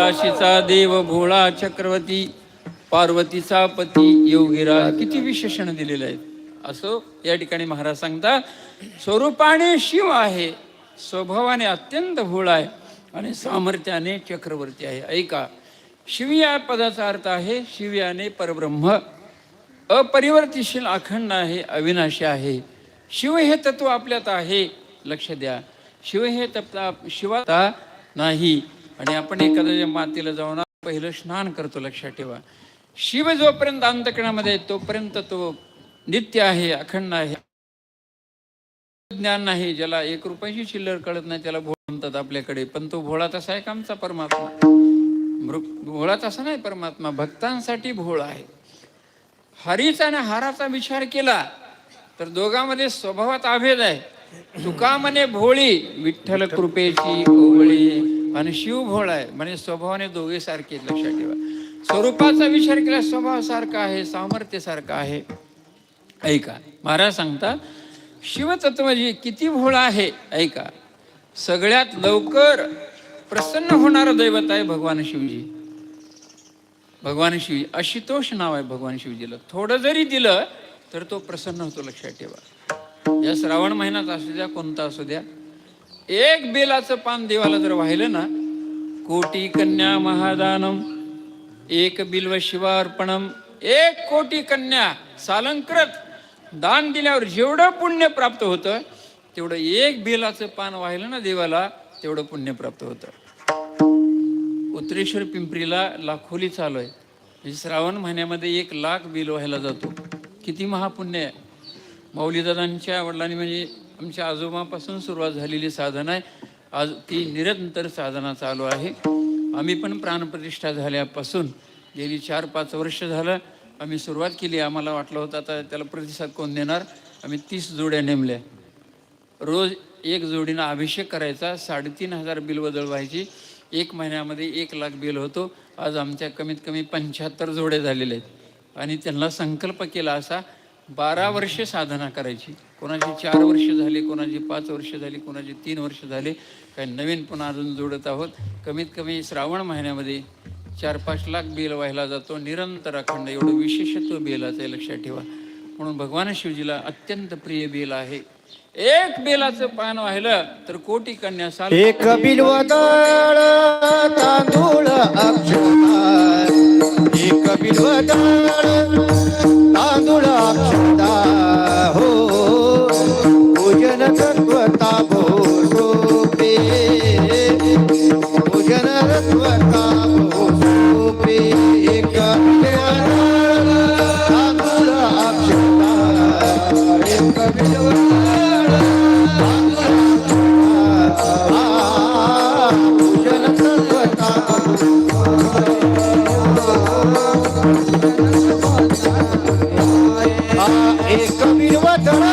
कैलाशीचा देव भोळा चक्रवर्ती, पार्वतीचा पती योगीराज. किती विशेषण दिलेले आहेत. असो या ठिकाणी महाराज सांगतात, स्वरूपाने शिव आहे, स्वभावाने अत्यंत भोळा आहे आणि सामर्थ्याने चक्रवर्ती आहे. ऐका, शिव या पदाचा अर्थ आहे शिव याने परब्रह्म, अपरिवर्तिशील, अखंड आहे, अविनाशी आहे. शिव हे तत्व आपल्यात आहे, लक्ष द्या. शिव हे तत्व शिवाता नाही. आणि आपण एखाद्या मातीला जाऊन पहिलं स्नान करतो, लक्षात ठेवा. शिव जोपर्यंत अंतःकरणामध्ये तोपर्यंत तो नित्य आहे, अखंड आहे. ज्ञान नाही, ज्याला 1 रुपयाची चिल्लर कळत नाही त्याला भोळा म्हणतात आपल्याकडे. पण तो भोळा तसा आहे का आमचा परमात्मा? भोळा तसा नाही परमात्मा, भक्तांसाठी भोळा आहे. हरीचा आणि हाराचा विचार केला तर दोघांमध्ये स्वभावात अभेद आहे. तुका म्हणे भोळी, विठ्ठल कृपेची ओवळी. आणि शिव भोळा आहे म्हणजे स्वभावाने दोघे सारखे. लक्षात ठेवा, स्वरूपाचा विचार केला स्वभाव सारखा आहे, सामर्थ्य सारखं आहे. ऐका, महाराज सांगतात शिवतत्व किती भोळा आहे. ऐका, सगळ्यात लवकर प्रसन्न होणारं दैवत आहे भगवान शिवजी. भगवान शिवजी आशुतोष नाव आहे भगवान शिवजीला. थोडं जरी दिलं तर तो प्रसन्न होतो, लक्षात ठेवा. या श्रावण महिन्यात असू द्या, कोणता असू द्या, 1 बेलाचं पान देवाला जर वाहिलं ना, कोटी कन्या महादानम, 1 बिल्व शिवार्पणम, 1 कोटी कन्या सालंकृत दान दिल्यावर जेवढं पुण्य प्राप्त होतं तेवढं 1 बेलाचं पान वाहिलं ना देवाला, तेवढं पुण्य प्राप्त होतं. उत्तरेश्वर पिंपरीला लाखोली चालू आहे. म्हणजे श्रावण महिन्यामध्ये 1,00,000 बेल व्हायला जातो. किती महापुण्य आहे. माऊलीदादांच्या वडिलांनी म्हणजे आमच्या आजोबापासून सुरुवात झालेली साधना आहे. आज ती निरंतर साधना चालू आहे. आम्ही पण प्राणप्रतिष्ठा झाल्यापासून गेली 4-5 वर्ष झालं आम्ही सुरुवात केली. आम्हाला वाटलं होतं आता त्याला प्रतिसाद कोण देणार. आम्ही 30 जोड्या नेमल्या. रोज 1 जोडीनं अभिषेक करायचा, 3,500 बिलवदळ व्हायची. 1 महिन्यामध्ये 1,00,000 बिल होतो. आज आमच्या कमीत कमी 75 जोड्या झालेल्या आहेत. आणि त्यांना संकल्प केला असा 12 वर्षे साधना करायची. कोणाची 4 वर्ष झाली, कोणाची 5 वर्ष झाली, कोणाची 3 वर्ष झाले. काही नवीन पुन्हा अजून जोडत आहोत. कमीत कमी श्रावण महिन्यामध्ये 4-5 लाख बेल व्हायला जातो, निरंतर अखंड. एवढं विशेषत्व बेलाचं आहे, लक्षात ठेवा. म्हणून भगवान शिवजीला अत्यंत प्रिय बेल आहे. 1 बेलाचं पान वाहिलं तर कोटी कन्या साल. 1 बिल्वदळ तांदूळ अक्षता, 1 बिल्वदळ तांदूळ अक्षता, हो पूजन तत्वता भो सोपे, पूजन तत्वता भो सोपे. 1 बिल्वदळ तांदूळ अक्षता, 1 बिल्वदळ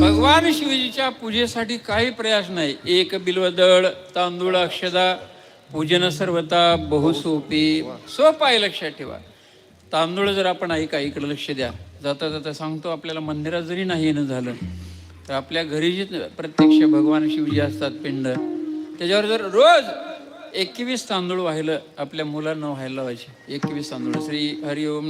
भगवान शिवजीच्या पूजेसाठी काही प्रयास नाही. 1 बिल्वदळ तांदूळ अक्षदा, पूजन सर्वता बहुसोपी. सोपं आहे, लक्षात ठेवा. तांदूळ जर आपण ऐका, इकडे लक्ष द्या. जाता जाता सांगतो, आपल्याला मंदिरात जरी नाही येणं झालं तर आपल्या घरी जे प्रत्यक्ष भगवान शिवजी असतात पिंड, त्याच्यावर जर रोज 21 तांदूळ वाहिलं, आपल्या मुलांना व्हायला लावायचे. 21 तांदूळ. श्री हरिओम.